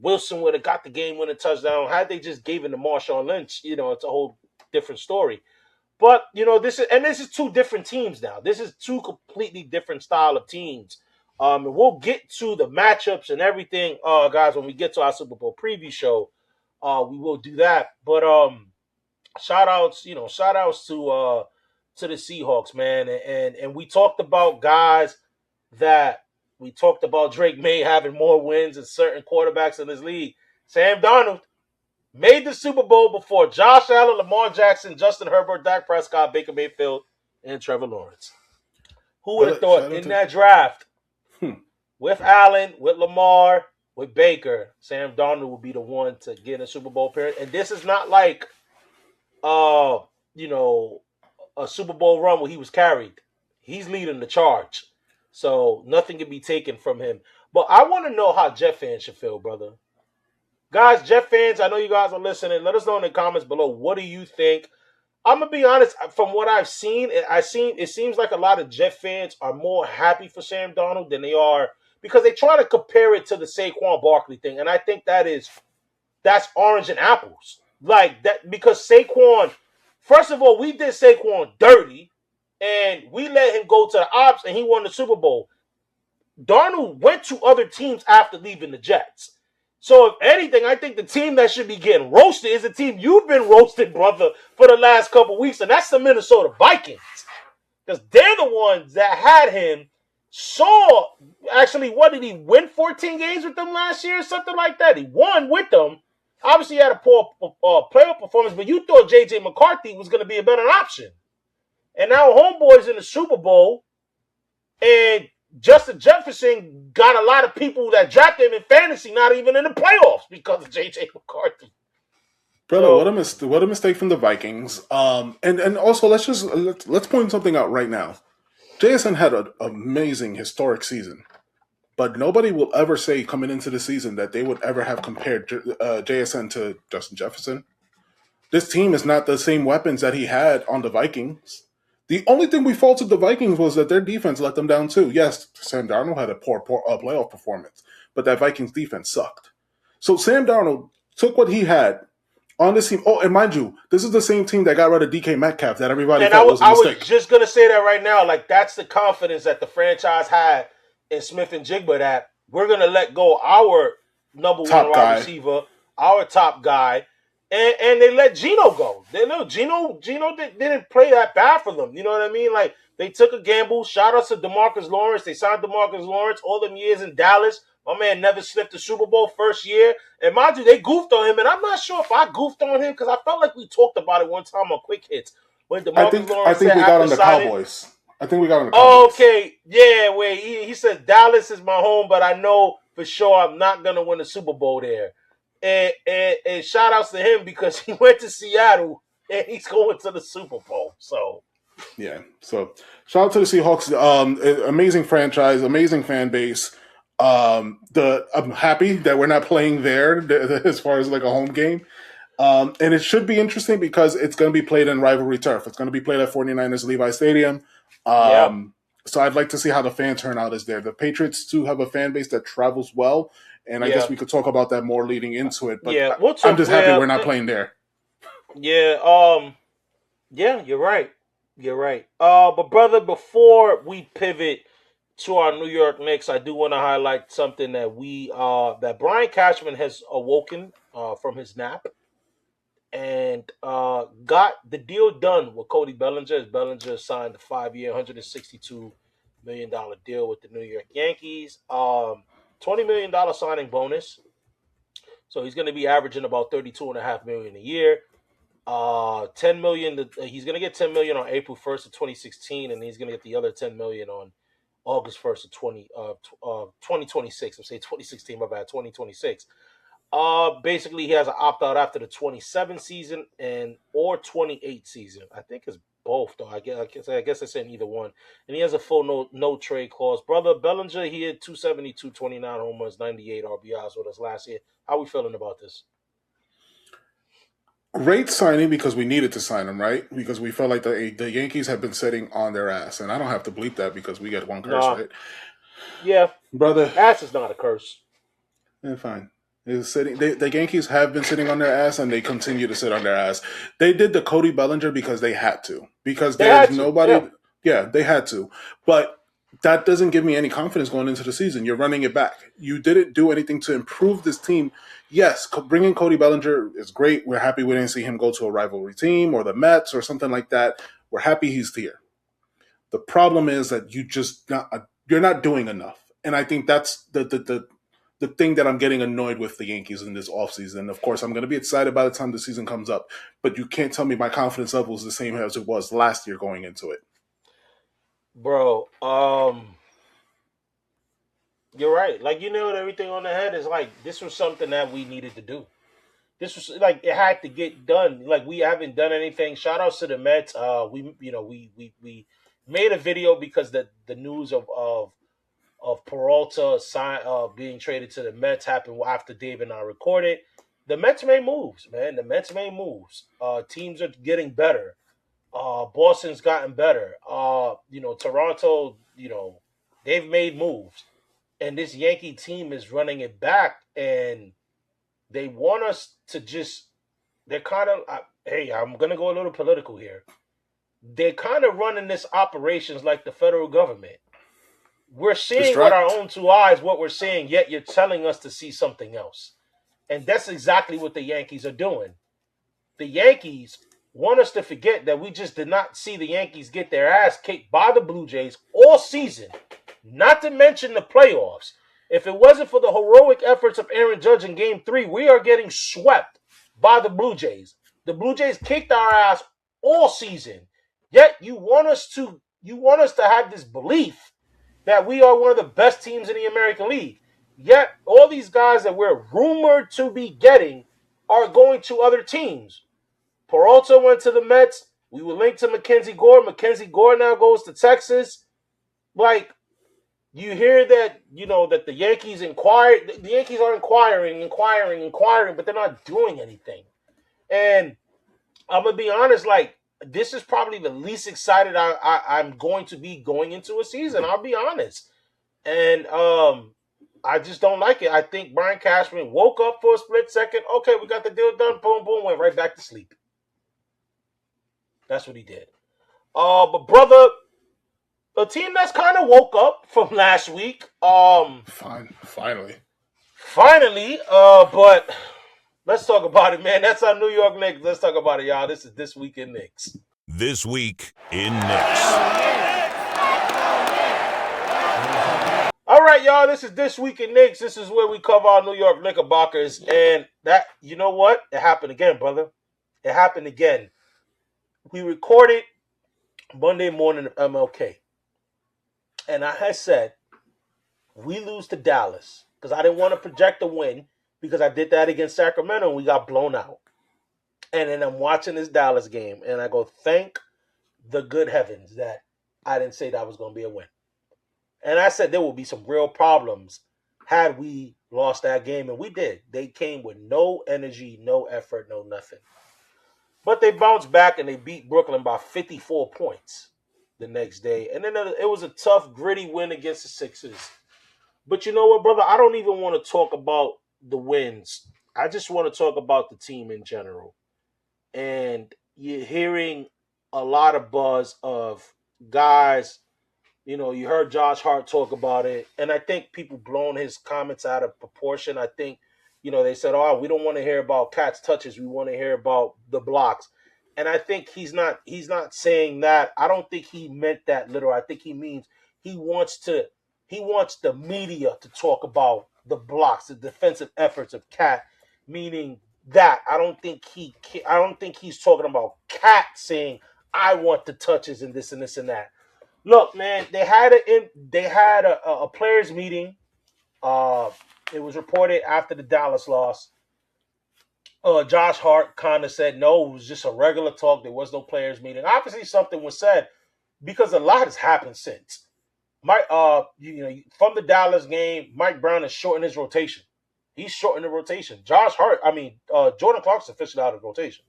Wilson would have got the game-winning touchdown. Had they just gave it to Marshawn Lynch, it's a whole different story. But this is two different teams now. This is two completely different style of teams. And we'll get to the matchups and everything, guys, when we get to our Super Bowl preview show. We will do that. But shout outs to the Seahawks, man. And we talked about Drake May having more wins than certain quarterbacks in this league. Sam Darnold made the Super Bowl before Josh Allen, Lamar Jackson, Justin Herbert, Dak Prescott, Baker Mayfield, and Trevor Lawrence. Who would have thought in that draft, with Allen, with Lamar, with Baker, Sam Darnold would be the one to get a Super Bowl appearance? And this is not like, a Super Bowl run where he was carried. He's leading the charge. So nothing can be taken from him. But I want to know how Jet fans should feel, brother. Guys, Jet fans, I know you guys are listening. Let us know in the comments below. What do you think? I'm going to be honest. From what I've seen, it seems like a lot of Jet fans are more happy for Sam Darnold than they are, because they try to compare it to the Saquon Barkley thing. And I think that's orange and apples. Like that, because Saquon, first of all, we did Saquon dirty and we let him go to the ops and he won the Super Bowl. Darnold went to other teams after leaving the Jets. So if anything, I think the team that should be getting roasted is the team you've been roasted, brother, for the last couple of weeks. And that's the Minnesota Vikings. Because they're the ones that had him. Actually, what did he win? 14 games with them last year or something like that? He won with them. Obviously, he had a poor playoff performance, but you thought J.J. McCarthy was going to be a better option. And now Homeboy's in the Super Bowl, and Justin Jefferson got a lot of people that drafted him in fantasy not even in the playoffs because of J.J. McCarthy. Brother, what a mistake from the Vikings. And also let's point something out right now. JSN had an amazing historic season, but nobody will ever say coming into the season that they would ever have compared JSN to Justin Jefferson. This team is not the same weapons that he had on the Vikings. The only thing we faulted the Vikings was that their defense let them down too. Yes, Sam Darnold had a poor playoff performance, but that Vikings defense sucked. So Sam Darnold took what he had on this team. Oh, and mind you, this is the same team that got rid of DK Metcalf that everybody thought was a mistake. I was just going to say that right now. Like, that's the confidence that the franchise had in Smith and Jigba, that we're going to let go our number one wide receiver, our top guy, and they let Geno go. Geno didn't play that bad for them. You know what I mean? Like, they took a gamble. Shout out to DeMarcus Lawrence. They signed DeMarcus Lawrence all them years in Dallas. My man never sniffed the Super Bowl first year. And mind you, they goofed on him. And I'm not sure if I goofed on him because I felt like we talked about it one time on Quick Hits. When DeMarcus Lawrence I think we got on the Cowboys. Okay. Yeah, where he said Dallas is my home, but I know for sure I'm not going to win the Super Bowl there. And shout outs to him because he went to Seattle and he's going to the Super Bowl. So Yeah. So shout out to the Seahawks. Amazing franchise, amazing fan base. I'm happy that we're not playing there as far as like a home game. And it should be interesting because it's going to be played in rivalry turf. It's going to be played at 49ers Levi Stadium. Yeah. So I'd like to see how the fan turnout is there. The Patriots too have a fan base that travels well, and I guess we could talk about that more leading into it. But we'll talk, I'm just happy we're not playing there. Yeah. Yeah, you're right. You're right. But brother, before we pivot to our New York Knicks, I do want to highlight something that that Brian Cashman has awoken from his nap and got the deal done with Cody Bellinger. As Bellinger signed a 5-year, $162 million deal with the New York Yankees. $20 million signing bonus. So he's going to be averaging about $32.5 million a year. $10 million. He's going to get $10 million on April 1st of 2016, and he's going to get the other $10 million on August 1st of 2026. I'm saying 2016, my bad, 2026. Basically, he has an opt-out after the 27 season or 28 season. I think it's both, though. I guess it's in either one. And he has a full no trade clause. Brother Bellinger, he had 270, 229 homers, 98 RBIs with us last year. How we feeling about this? Great signing because we needed to sign him, right? Because we felt like the Yankees have been sitting on their ass. And I don't have to bleep that because we get one curse, right? Yeah. Brother. Ass is not a curse. Yeah, fine. The Yankees have been sitting on their ass, and they continue to sit on their ass. They did the Cody Bellinger because they had to. Because there's nobody. Yeah, they had to. But that doesn't give me any confidence going into the season. You're running it back. You didn't do anything to improve this team. Yes, bringing Cody Bellinger is great. We're happy we didn't see him go to a rivalry team or the Mets or something like that. We're happy he's here. The problem is that you're not doing enough. And I think that's the thing that I'm getting annoyed with the Yankees in this offseason. Of course, I'm going to be excited by the time the season comes up, but you can't tell me my confidence level is the same as it was last year going into it. Bro, you're right. Like, you nailed everything on the head. Is like, this was something that we needed to do. This was like, it had to get done. Like, we haven't done anything. Shout outs to the Mets. We made a video because the news of Peralta being traded to the Mets happened after Dave and I recorded. The Mets made moves, man. The Mets made moves. Teams are getting better. Boston's gotten better. Toronto, they've made moves. And this Yankee team is running it back, and they want us to they're kind of, hey, I'm going to go a little political here. They're kind of running this operations like the federal government. We're seeing with our own two eyes what we're seeing, yet you're telling us to see something else. And that's exactly what the Yankees are doing. The Yankees want us to forget that we just did not see the Yankees get their ass kicked by the Blue Jays all season, not to mention the playoffs. If it wasn't for the heroic efforts of Aaron Judge in Game 3, we are getting swept by the Blue Jays. The Blue Jays kicked our ass all season. Yet you want us to have this belief that we are one of the best teams in the American League. Yet all these guys that we're rumored to be getting are going to other teams. Peralta went to the Mets. We were linked to Mackenzie Gore. Mackenzie Gore now goes to Texas. Like, you hear that, that the Yankees inquired. The Yankees are inquiring, but they're not doing anything. And I'm going to be honest, like, this is probably the least excited I'm going to be going into a season. I'll be honest. And I just don't like it. I think Brian Cashman woke up for a split second. Okay, we got the deal done. Boom, boom, went right back to sleep. That's what he did. But brother, a team that's kind of woke up from last week. Finally. But let's talk about it, man. That's our New York Knicks. Let's talk about it, y'all. This is This Week in Knicks. This Week in Knicks. All right, y'all. This is This Week in Knicks. This is where we cover our New York Knickerbockers. And that, you know what? It happened again, brother. It happened again. We recorded Monday morning of MLK. And I had said, we lose to Dallas. Because I didn't want to project a win. Because I did that against Sacramento and we got blown out. And then I'm watching this Dallas game. And I go, thank the good heavens that I didn't say that was going to be a win. And I said there will be some real problems had we lost that game, and we did. They came with no energy, no effort, no nothing. But they bounced back and they beat Brooklyn by 54 points the next day. And then it was a tough, gritty win against the Sixers. But you know what, brother? I don't even want to talk about the wins. I just want to talk about the team in general. And you're hearing a lot of buzz of guys. You know, you heard Josh Hart talk about it, and I think people blown his comments out of proportion. I think, you know, they said, "Oh, we don't want to hear about Cat's touches. We want to hear about the blocks." And I think he's not saying that. I don't think he meant that literal. I think he means he wants the media to talk about the blocks, the defensive efforts of Cat, meaning that. I don't think he's talking about Cat saying, "I want the touches and this and this and that." Look, man, they had a players meeting. It was reported after the Dallas loss. Josh Hart kind of said no, it was just a regular talk. There was no players meeting. Obviously, something was said because a lot has happened since. From the Dallas game, Mike Brown has shortened his rotation. He's shortened the rotation. Jordan Clarkson officially out of rotation.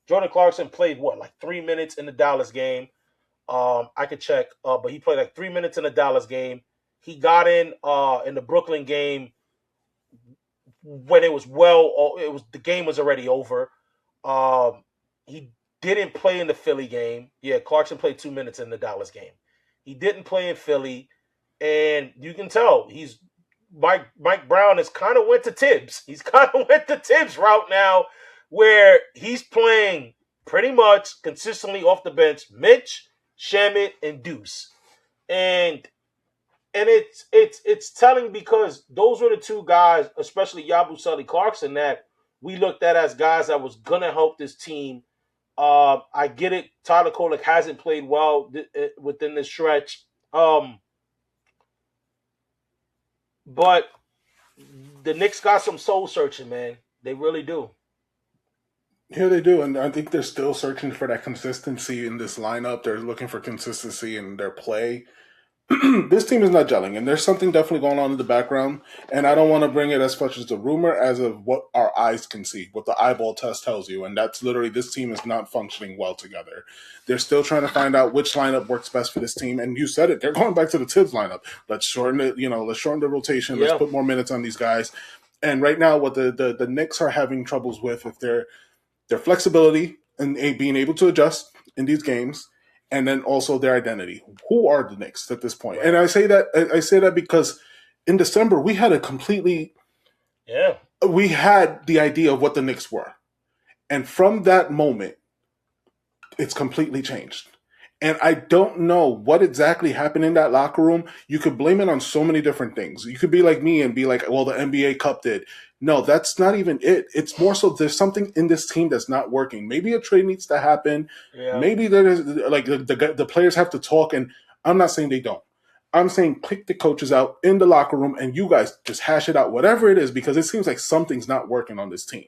Jordan Clarkson played like 3 minutes in the Dallas game. I could check, but he played like 3 minutes in the Dallas game. He got in the Brooklyn game when the game was already over. He didn't play in the Philly game. Yeah, Clarkson played 2 minutes in the Dallas game. He didn't play in Philly, and you can tell Mike Brown has kind of went to Tibbs. He's kind of went the Tibbs route now, where he's playing pretty much consistently off the bench. Mitch, Shamit, and Deuce, and it's telling because those were the two guys, especially Yabusele Clarkson, that we looked at as guys that was gonna help this team. I get it. Tyler Kolek hasn't played well within this stretch, but the Knicks got some soul searching, man. They really do. Yeah, they do, and I think they're still searching for that consistency in this lineup. They're looking for consistency in their play. This team is not gelling, and there's something definitely going on in the background, and I don't want to bring it as much as a rumor as of what our eyes can see, what the eyeball test tells you, and that's literally this team is not functioning well together. They're still trying to find out which lineup works best for this team, and you said it. They're going back to the Tibbs lineup. Let's shorten it, let's shorten the rotation. Let's put more minutes on these guys. And right now, what the Knicks are having troubles with if their flexibility and being able to adjust in these games, and then also their identity. Who are the Knicks at this point? And I say that because in December we had we had the idea of what the Knicks were, and from that moment, it's completely changed. And I don't know what exactly happened in that locker room. You could blame it on so many different things. You could be like me and be like, well, the NBA Cup did. No, that's not even it. It's more so there's something in this team that's not working. Maybe a trade needs to happen. Yeah. Maybe there's like the players have to talk, and I'm not saying they don't. I'm saying pick the coaches out in the locker room and you guys just hash it out, whatever it is, because it seems like something's not working on this team.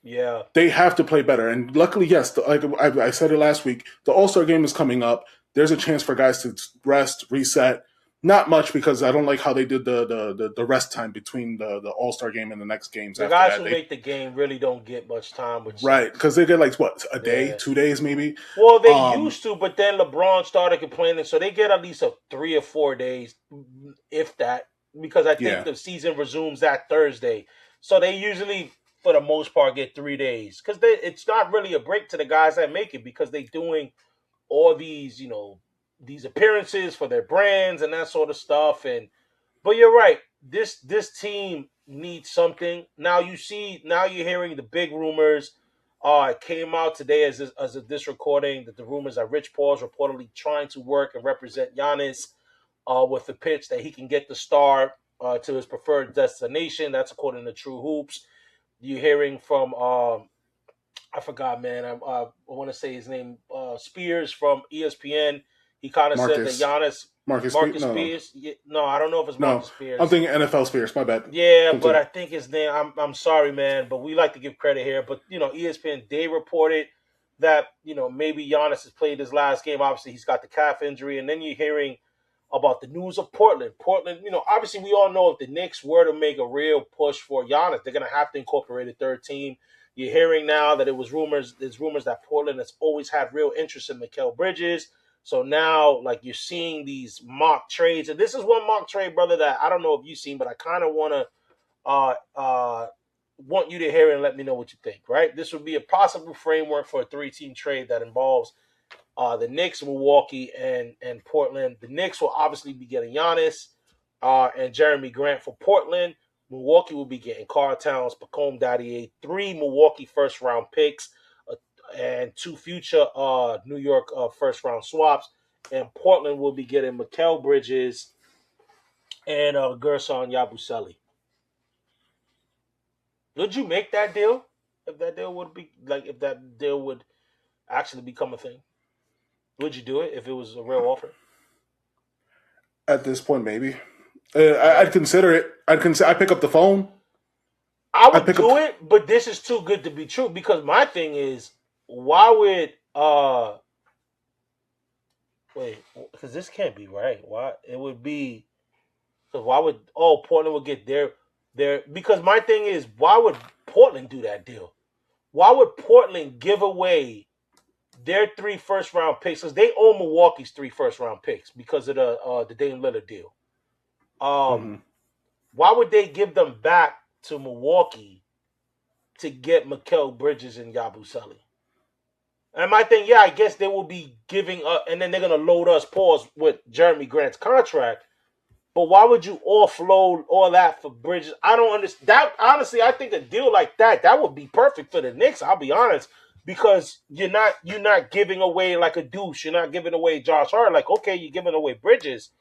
Yeah. They have to play better. And luckily, yes, like I said it last week, the All-Star game is coming up. There's a chance for guys to rest, reset. Not much, because I don't like how they did the rest time between the All-Star game and the next games. The guys who make the game really don't get much time. Right, because they get like, a day, 2 days maybe? Well, they used to, but then LeBron started complaining, so they get at least 3 or 4 days, if that, because I think the season resumes that Thursday. So they usually, for the most part, get 3 days, because it's not really a break to the guys that make it, because they're doing all these, these appearances for their brands and that sort of stuff. But you're right. This team needs something. Now you're hearing the big rumors. It came out today as of this recording that the rumors are Rich Paul's reportedly trying to work and represent Giannis with the pitch that he can get the star to his preferred destination. That's according to True Hoops. You're hearing from I forgot, man. I want to say his name, Spears from ESPN. He kind of said that Giannis, Marcus Spears. No, I don't know if it's Marcus Spears. I'm thinking NFL Spears. My bad. Yeah, but I think his name. I'm sorry, man, but we like to give credit here. But ESPN, they reported that, maybe Giannis has played his last game. Obviously, he's got the calf injury. And then you're hearing about the news of Portland. Portland, obviously we all know if the Knicks were to make a real push for Giannis, they're going to have to incorporate a third team. You're hearing now that there's rumors that Portland has always had real interest in Mikal Bridges. So now, like, you're seeing these mock trades. And this is one mock trade, brother, that I don't know if you've seen, but I kind of want you to hear it and let me know what you think, right? This would be a possible framework for a 3-team trade that involves the Knicks, Milwaukee, and Portland. The Knicks will obviously be getting Giannis and Jeremy Grant for Portland. Milwaukee will be getting Karl Towns, Pacome Dadier, 3 Milwaukee first-round picks, and 2 future New York first-round swaps. And Portland will be getting Mikal Bridges and Gerson Yabusele. Would you make that deal? If that deal would actually become a thing? Would you do it if it was a real offer? At this point, maybe. I'd consider it. I'd pick up the phone. I would do it, but this is too good to be true because my thing is, why would because this can't be right. Why it would be? So why would Portland would get their because my thing is, why would Portland do that deal? Why would Portland give away their 3 first-round picks? Because they own Milwaukee's 3 first-round picks because of the Dame Lillard deal. Why would they give them back to Milwaukee to get Mikal Bridges and Yabusele? And my thing, I guess they will be giving up, and then they're going to load us, with Jeremy Grant's contract. But why would you offload all that for Bridges? I don't understand. That, honestly, I think a deal like that would be perfect for the Knicks, I'll be honest. Because you're not giving away like a douche. You're not giving away Josh Hart. Like, okay, you're giving away Bridges,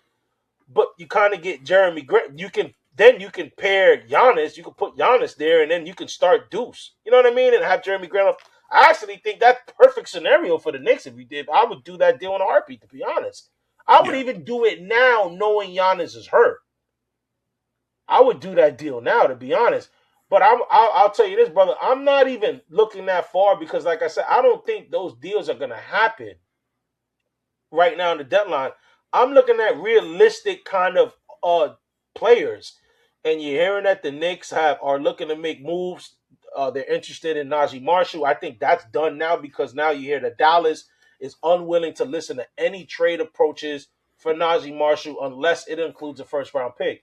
but you kind of get Jeremy Grant. You can pair Giannis. You can put Giannis there, and then you can start Deuce. You know what I mean? And have Jeremy Grant. I actually think that's a perfect scenario for the Knicks. If you did, I would do that deal in a heartbeat. To be honest, I would even do it now, knowing Giannis is hurt. I would do that deal now, to be honest. But I'll tell you this, brother. I'm not even looking that far because, like I said, I don't think those deals are going to happen right now in the deadline. I'm looking at realistic kind of players. And you're hearing that the Knicks are looking to make moves. They're interested in Najee Marshall. I think that's done now because now you hear that Dallas is unwilling to listen to any trade approaches for Najee Marshall unless it includes a first-round pick.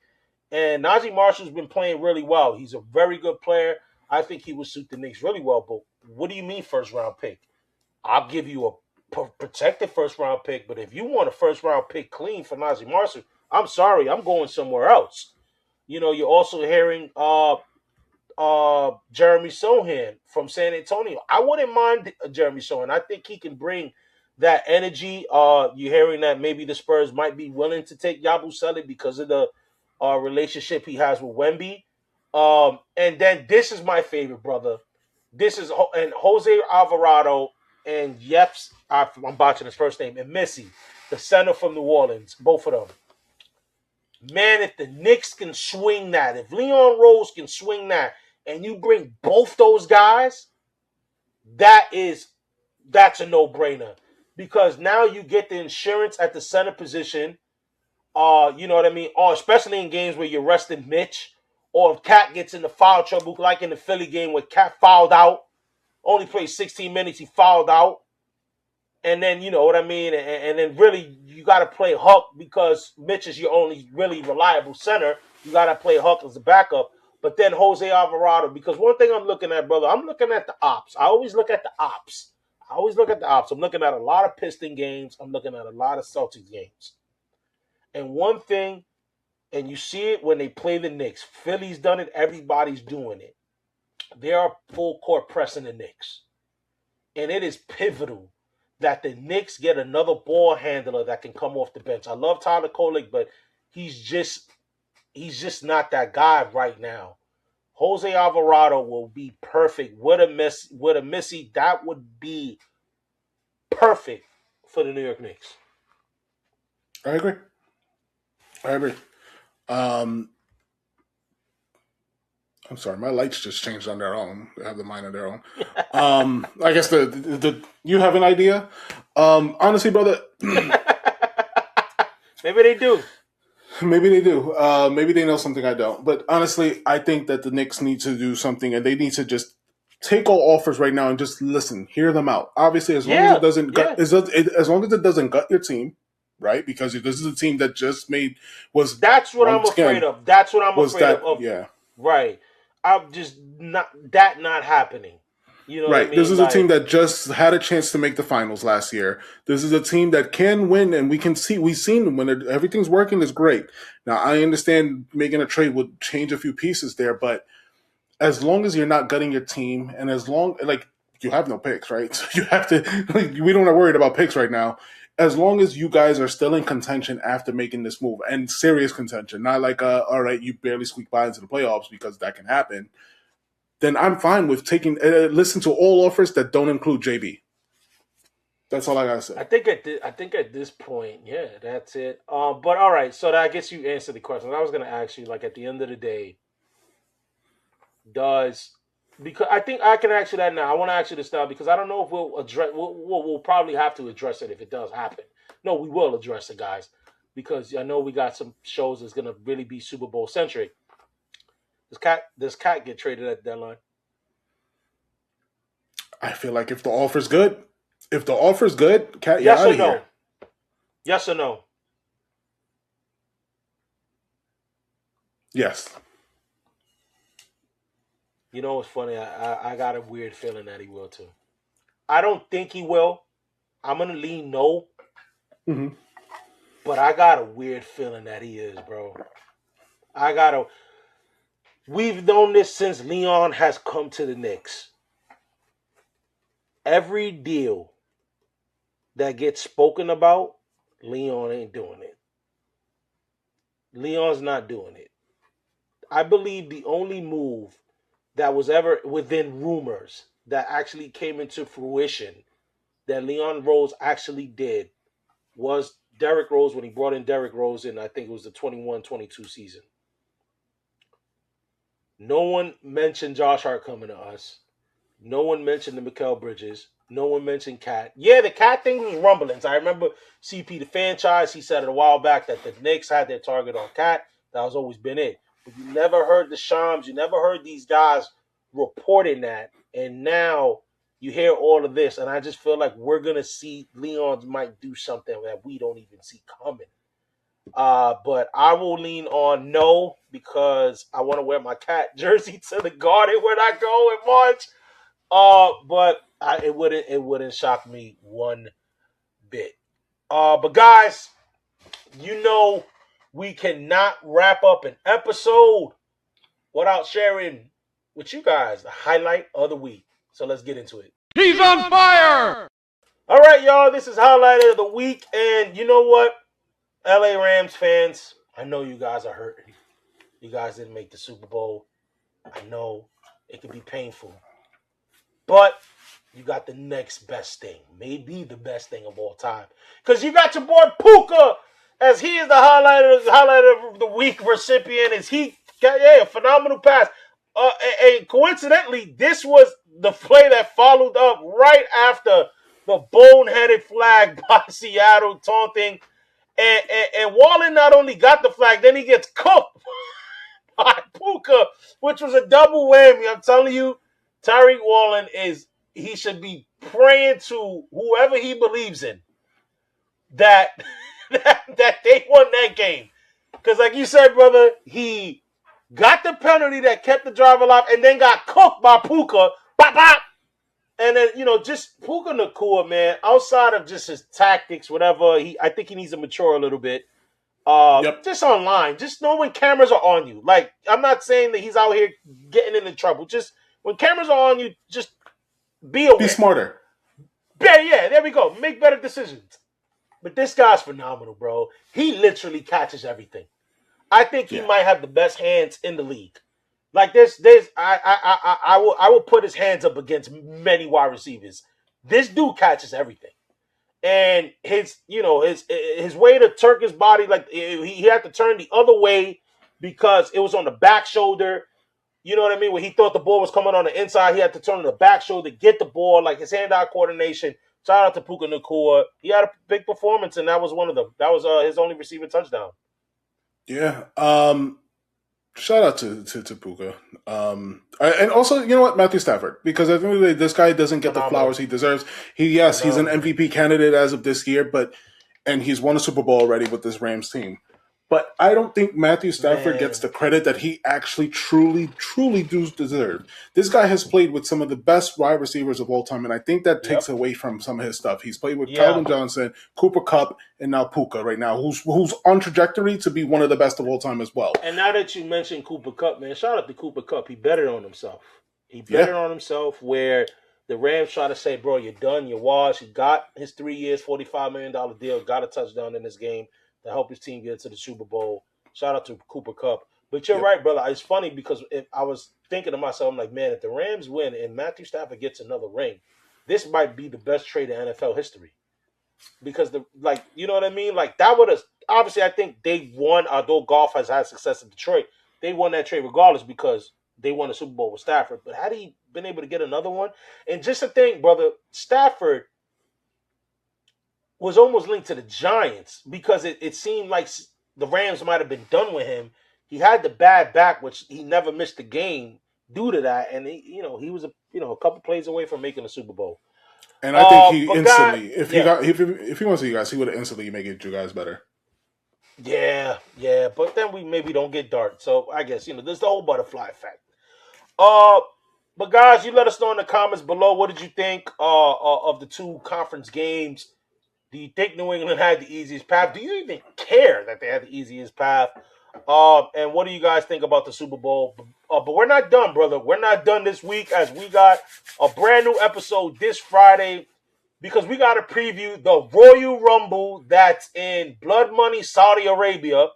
And Najee Marshall's been playing really well. He's a very good player. I think he would suit the Knicks really well. But what do you mean first-round pick? I'll give you a protected first-round pick. But if you want a first-round pick clean for Najee Marshall, I'm sorry. I'm going somewhere else. You're also hearing Jeremy Sohan from San Antonio. I wouldn't mind Jeremy Sohan. I think he can bring that energy. You're hearing that maybe the Spurs might be willing to take Yabusele because of the relationship he has with Wemby. And then this is my favorite, brother. This is Jose Alvarado and Yeps. I'm botching his first name. And Missy, the center from New Orleans. Both of them. Man, if the Knicks can swing that, if Leon Rose can swing that, and you bring both those guys, that's a no-brainer. Because now you get the insurance at the center position. You know what I mean? Or especially in games where you're resting Mitch, or if Cat gets into foul trouble, like in the Philly game where Cat fouled out, only played 16 minutes, he fouled out. And then, you know what I mean? And then really, you got to play Huck because Mitch is your only really reliable center. You got to play Huck as a backup. But then Jose Alvarado, because one thing I'm looking at, brother, I'm looking at the ops. I always look at the ops. I'm looking at a lot of Piston games. I'm looking at a lot of Celtics games. And one thing, and you see it when they play the Knicks. Philly's done it. Everybody's doing it. They are full court pressing the Knicks. And it is pivotal that the Knicks get another ball handler that can come off the bench. I love Tyler Kolek, but he's just not that guy right now. Jose Alvarado will be perfect with a Missy. That would be perfect for the New York Knicks. I agree. I'm sorry, my lights just changed on their own. They have the mind of their own. I guess the you have an idea. Honestly, brother, Maybe they do. maybe they do. Maybe they know something I don't. But honestly, I think that the Knicks need to do something, and they need to just take all offers right now and just listen, hear them out. Obviously, as long as it doesn't gut, as long as it doesn't gut your team, right? Because this is a team that just was. That's what I'm afraid of. That's what I'm afraid of. Yeah. Right. I'm just not happening. You know right. what I mean? This is a team that just had a chance to make the finals last year. This is a team that can win, and we've seen when everything's working is great. Now, I understand making a trade would change a few pieces there, but as long as you're not gutting your team, and as long you have no picks, right? So you have to we don't are worried about picks right now. As long as you guys are still in contention after making this move, and serious contention, not like all right, you barely squeak by into the playoffs, because that can happen. Then I'm fine with taking listen to all offers that don't include JB. That's all I gotta say. I think at this point, yeah, that's it. But all right, so I guess you answered the question. I was going to ask you, like, at the end of the day, because I think I can answer that now. I want to ask you this now because I don't know if we'll address. We'll probably have to address it if it does happen. No, we will address it, guys, because I know we got some shows that's going to really be Super Bowl centric. Does Cat get traded at the deadline? I feel like if the offer's good, Cat, yes or no? Here. Yes or no? Yes. You know what's funny? I got a weird feeling that he will too. I don't think he will. I'm gonna lean no. Mm-hmm. But I got a weird feeling that he is, bro. We've known this since Leon has come to the Knicks. Every deal that gets spoken about, Leon ain't doing it. Leon's not doing it. I believe the only move that was ever within rumors that actually came into fruition that Leon Rose actually did was Derrick Rose, when he brought in Derrick Rose in, I think it was the 21-22 season. No one mentioned Josh Hart coming to us. No one mentioned the Mikal Bridges. No one mentioned Cat. Yeah, the Cat thing was rumblings. I remember CP the franchise, he said it a while back that the Knicks had their target on Cat. That has always been it. But you never heard the Shams. You never heard these guys reporting that. And now you hear all of this. And I just feel like we're going to see Leon might do something that we don't even see coming. But I will lean on no because I want to wear my Cat jersey to the Garden when I go in March. But it wouldn't shock me one bit. But guys, you know we cannot wrap up an episode without sharing with you guys the highlight of the week. So let's get into it. He's on fire! All right, y'all. This is highlight of the week, and you know what, LA Rams fans, I know you guys are hurting. You guys didn't make the Super Bowl. I know it can be painful. But you got the next best thing. Maybe the best thing of all time. Because you got your boy Puka, as he is the highlight of the week recipient. As he got a phenomenal pass. And coincidentally, this was the play that followed up right after the boneheaded flag by Seattle taunting. And Wallen not only got the flag, then he gets cooked by Puka, which was a double whammy. I'm telling you, Tyreek Wallen he should be praying to whoever he believes in that they won that game. Because like you said, brother, he got the penalty that kept the drive alive and then got cooked by Puka. Bop, bop. And then, just Puka Nacua, man, outside of just his tactics, whatever, I think he needs to mature a little bit. Just online, just know when cameras are on you. Like, I'm not saying that he's out here getting into trouble. Just when cameras are on you, just be aware. Be smarter. Yeah, there we go. Make better decisions. But this guy's phenomenal, bro. He literally catches everything. I think he might have the best hands in the league. Like I will put his hands up against many wide receivers. This dude catches everything. And his way to turn his body, like he had to turn the other way because it was on the back shoulder. you know what I mean? When he thought the ball was coming on the inside, he had to turn on the back shoulder, get the ball, like his hand-eye coordination. Shout out to Puka Nacua. He had a big performance, and that was his only receiving touchdown. Yeah. Shout out to Puka. And also, you know what, Matthew Stafford, because at the end of the day, this guy doesn't get the flowers he deserves. He's an MVP candidate as of this year, and he's won a Super Bowl already with this Rams team. But I don't think Matthew Stafford gets the credit that he actually truly does deserve. This guy has played with some of the best wide receivers of all time, and I think that takes away from some of his stuff. He's played with Calvin Johnson, Cooper Kupp, and now Puka right now, who's on trajectory to be one of the best of all time as well. And now that you mentioned Cooper Kupp, man, shout out to Cooper Kupp. He betted on himself. Where the Rams try to say, bro, you're done, you're washed. He got his 3 years, $45 million deal, got a touchdown in this game to help his team get into the Super Bowl. Shout out to Cooper Kupp. But you're right, brother. It's funny because if I was thinking to myself, I'm like, man, if the Rams win and Matthew Stafford gets another ring, this might be the best trade in NFL history. Because, you know what I mean? Like, that would have – obviously, I think they won, although Goff has had success in Detroit, they won that trade regardless because they won the Super Bowl with Stafford. But had he been able to get another one? And just to think, brother, Stafford – was almost linked to the Giants because it seemed like the Rams might have been done with him. He had the bad back, which he never missed the game due to that, and he was a couple plays away from making the Super Bowl. And I think he instantly, if he wants to you guys, he would have instantly make you guys better. Yeah, but then we maybe don't get dark. So I guess there's the whole butterfly effect. But guys, you let us know in the comments below. What did you think of the two conference games? Do you think New England had the easiest path? Do you even care that they had the easiest path? And what do you guys think about the Super Bowl? But we're not done, brother. We're not done this week as we got a brand new episode this Friday because we got to preview the Royal Rumble that's in Blood Money, Saudi Arabia.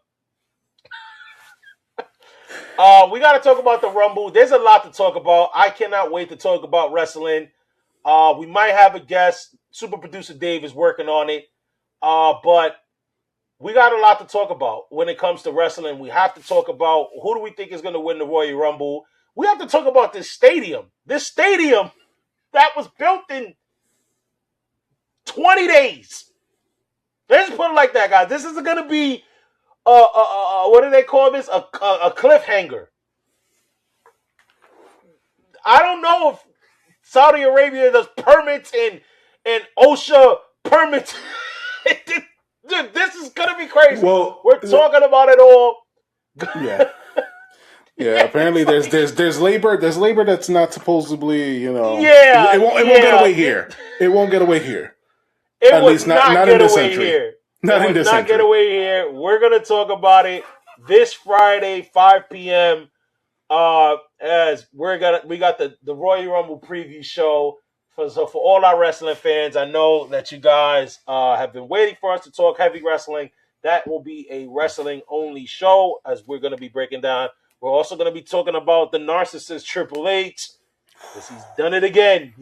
We got to talk about the Rumble. There's a lot to talk about. I cannot wait to talk about wrestling. We might have a guest. Super producer Dave is working on it. But we got a lot to talk about when it comes to wrestling. We have to talk about who do we think is going to win the Royal Rumble. We have to talk about this stadium. This stadium that was built in 20 days. Let's put it like that, guys. This is going to be, what do they call this? A cliffhanger. I don't know if Saudi Arabia does permits and OSHA permits. Dude, this is gonna be crazy. Well, we're talking about it all. Yeah. Apparently, there's labor. There's labor that's not supposedly, It won't get away here. It won't get away here. At least not in this century. Not in this century. Not get away here. We're gonna talk about it this Friday, 5 p.m. As we got the Royal Rumble preview show. So for all our wrestling fans, I know that you guys have been waiting for us to talk heavy wrestling. That will be a wrestling-only show as we're going to be breaking down. We're also going to be talking about the narcissist Triple H because he's done it again.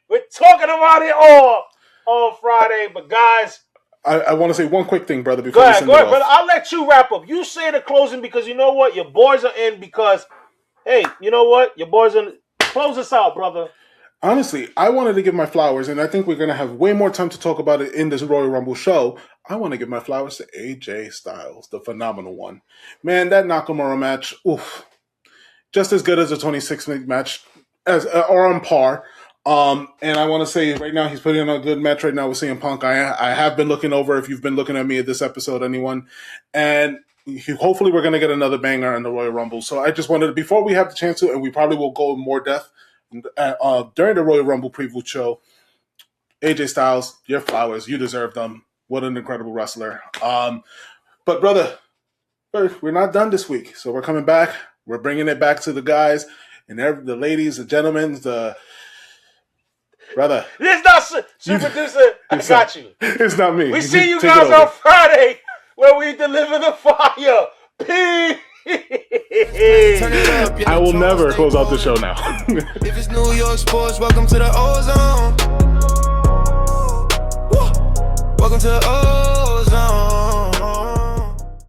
We're talking about it all on Friday. But guys, I want to say one quick thing, brother. Before go ahead, brother. I'll let you wrap up. You say the closing because you know what? Your boys are in because, hey, you know what? Your boys are in. Close us out, brother. Honestly, I wanted to give my flowers, and I think we're going to have way more time to talk about it in this Royal Rumble show. I want to give my flowers to AJ Styles, the phenomenal one. Man, that Nakamura match, oof, just as good as a 26-minute match, or on par. And I want to say right now he's putting on a good match right now with CM Punk. I have been looking over, if you've been looking at me at this episode, anyone, and hopefully we're going to get another banger in the Royal Rumble. So I just wanted to, before we have the chance to, and we probably will go in more depth, during the Royal Rumble preview show, AJ Styles, your flowers, you deserve them. What an incredible wrestler. But brother, we're not done this week, so we're coming back. We're bringing it back to the guys and the ladies, the gentlemen, the brother. It's not super producer. I got you. It's not me. We see you guys on Friday where we deliver the fire. Peace. I will never close out the show now. If it's New York sports, welcome to the ozone. Welcome to the ozone.